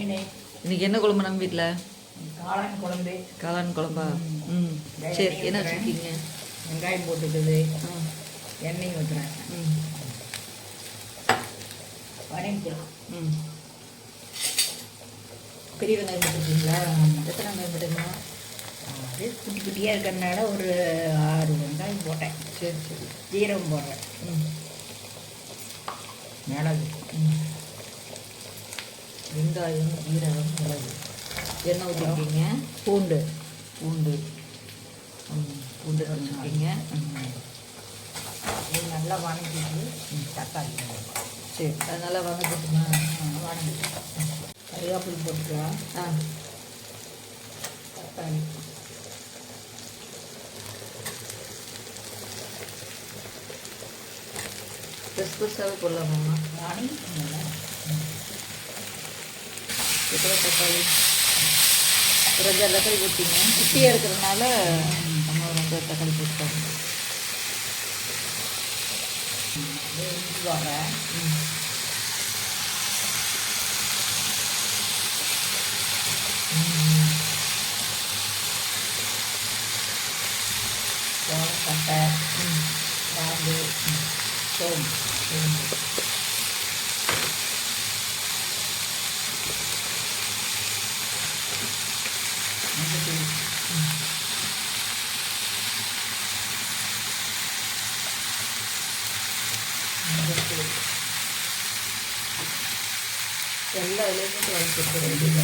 இன்னைக்கு என்ன குழம்பு நம்ம வீட்டில்? காளான் குழம்பு. காளான் குழம்பா? ம். சரி, என்ன வச்சுருக்கீங்க? வெங்காயம் போட்டுக்குது, எண்ணெய் ஊற்றுறேன். வணங்கிக்கலாம். பெரிய வெங்காயம் போட்டுருக்கீங்களா? எத்தனை வெங்காயம் போட்டுருக்கீங்களா? அது குட்டி குட்டியாக இருக்கிறதுனால ஒரு 6 வெங்காயம் போட்டேன். சரி சரி. ஜீரகம் போடுறேன். மிளகு. வெங்காயம், ஜீரகம், மிளகு. எண்ணெய் ஊற்றிருக்கீங்க. பூண்டு பூண்டு பூண்டு வச்சுருக்கீங்க. இது நல்லா வணங்கிட்டு தக்காளி. சரி, அது நல்லா வணங்கிட்டுமா? வணங்கிட்டு கருவேப்பிலை போட்டுக்கலாம். தக்காளி பெருசாகவே போடலாமா? ராணி எத்தனை தக்காளி? ஒரு 5 தக்காளி போட்டீங்க. குட்டியாக இருக்கிறதுனால நம்ம ஒரு 2 தக்காளி போட்டுட்டாங்க. வரேன். கட்டை, கிராம்பு, சோம்பு. எல்லா இலையும் வளர்த்துக்க வேண்டியது.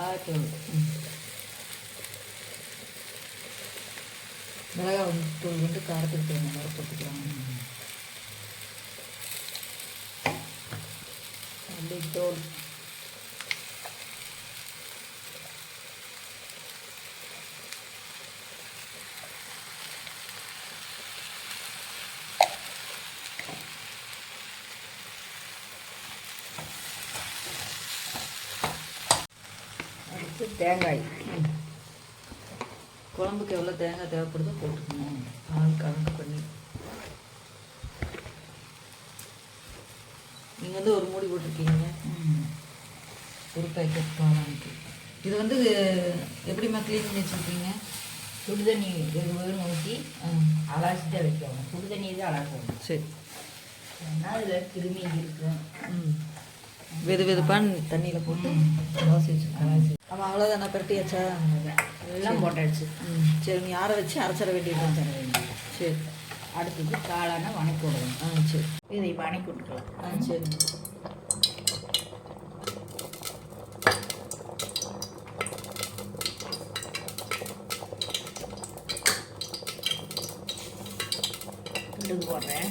ஆத்தூள். மிளகாய் தூள் வந்து காரத்துக்கு தேவையான மாதிரி போட்டுக்கலாம். மல்லித்தூள். அடுத்து தேங்காய். குழம்புக்கு எவ்வளோ தேங்காய் தேவைப்படுதோ போட்டுக்கணும். ஆள் கணக்கு பண்ணி. நீங்கள் வந்து ஒரு மூடி போட்டிருக்கீங்க. ஒரு பேக்கெட் காளானுக்கு. இது வந்து எப்படிம்மா க்ளீன் பண்ணி வச்சுருக்கீங்க? சுடுதண்ணி வெறும் ஊற்றி அலசிட்டு வைக்கணும். சுடுதண்ணி தான் அலசணும். சரி. ஏன்னா அதில் கிருமி இருக்கும். வெது வெதுப்பான தண்ணியில் போட்டு அலசி வச்சுருக்கேன். ஆமாம், அவ்வளோதானே? பரட்டியாச்சா? எல்லாம் போட்டாச்சு. சரி, நீ ஆற வச்சு அரைச்சிட வேண்டியது. தர வேண்டியது. சரி. அடுத்தது காளானை வணக்கி விடணும். சரி. இதை வணக்கி விட்டுக்கலாம். சரி. இது போடுறேன்.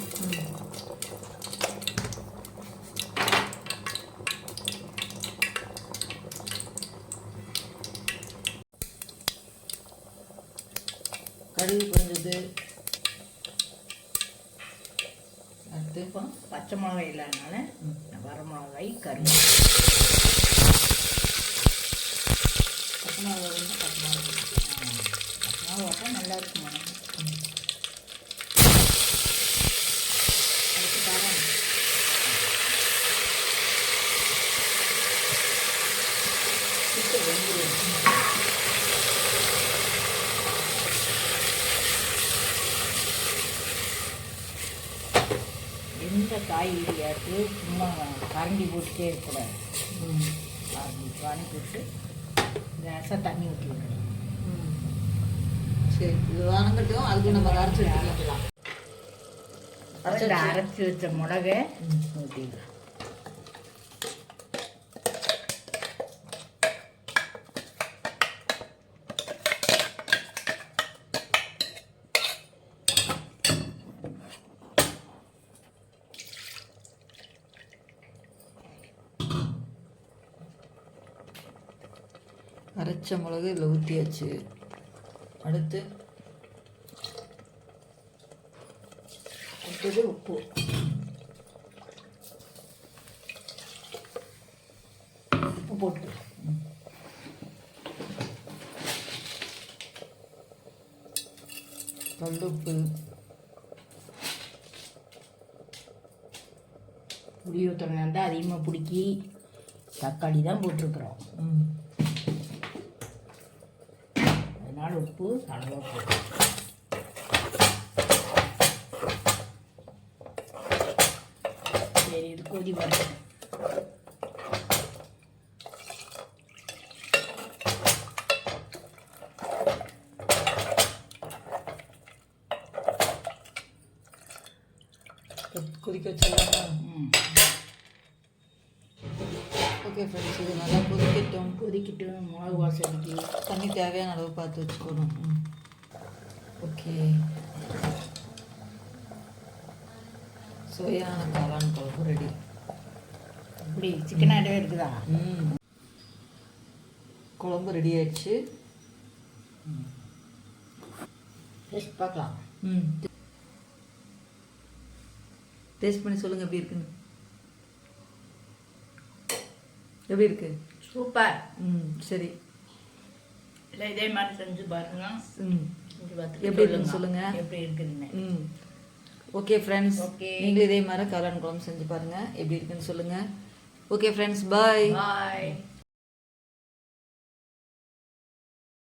கடுகு கொஞ்சது. அடுத்து இப்போ பச்சை மிளகாய் இல்லாதனால வர மிளகாய், கறி. பச்சை மிளகாய் வந்து பச்சை மிளகாய் போட்டால் நல்லா இருக்கும். அடுத்து காரம். இப்போ வெங்காயம். எந்த காய்கறியாட்டு சும்மா கரண்டி போட்டுட்டே இருக்கக்கூடாது. அப்படி வணக்கி விட்டு லேசாக தண்ணி ஊற்றி விடணும். சரி, இது வணங்கட்டும். அதுக்கு நம்ம அரைச்சி வச்சுக்கலாம். அரைச்சி வச்ச மிளகை ஊற்றிடலாம். அரைச்ச மிளகு இதில் ஊற்றியாச்சு. அடுத்து உப்பு. உப்பு போட்டு கல்லுப்பு. புளி ஊற்றுறதா இருந்தால் அதிகமாக பிடிக்கி தக்காளி தான் போட்டிருக்கிறோம். ம். அதனால் உப்பு அளவாக போட்டு சரி இது கொதி வரணும். கொதிக்க வச்சிடலாமா? ஓகே ஃப்ரெண்ட்ஸ், இது நல்லா கொதிக்கிட்டு மிளகு வாசனைக்கு தண்ணி தேவையான அளவு பார்த்து வச்சுக்கணும். ஓகே, சுவையான காளான் குழம்பு ரெடி. இப்படி சிக்கன் ஆடவே இருக்குதா? குழம்பு ரெடி ஆயிடுச்சு. டேஸ்ட் பார்க்கலாம். டேஸ்ட் பண்ணி சொல்லுங்கள் எப்படி இருக்குன்னு. எப்படி இருக்கு? சூப்பர். சரி, இல்லை இதே மாதிரி செஞ்சு பாருங்க. எப்படி இருக்குன்னு சொல்லுங்க. எப்படி இருக்குதுன்னு. ஓகே ஃப்ரெண்ட்ஸ், ஓகே, நீங்களும் இதே மாதிரி காளான் குழம்பு செஞ்சு பாருங்க, எப்படி இருக்குன்னு சொல்லுங்க. ஓகே ஃப்ரெண்ட்ஸ், பாய். பாய்.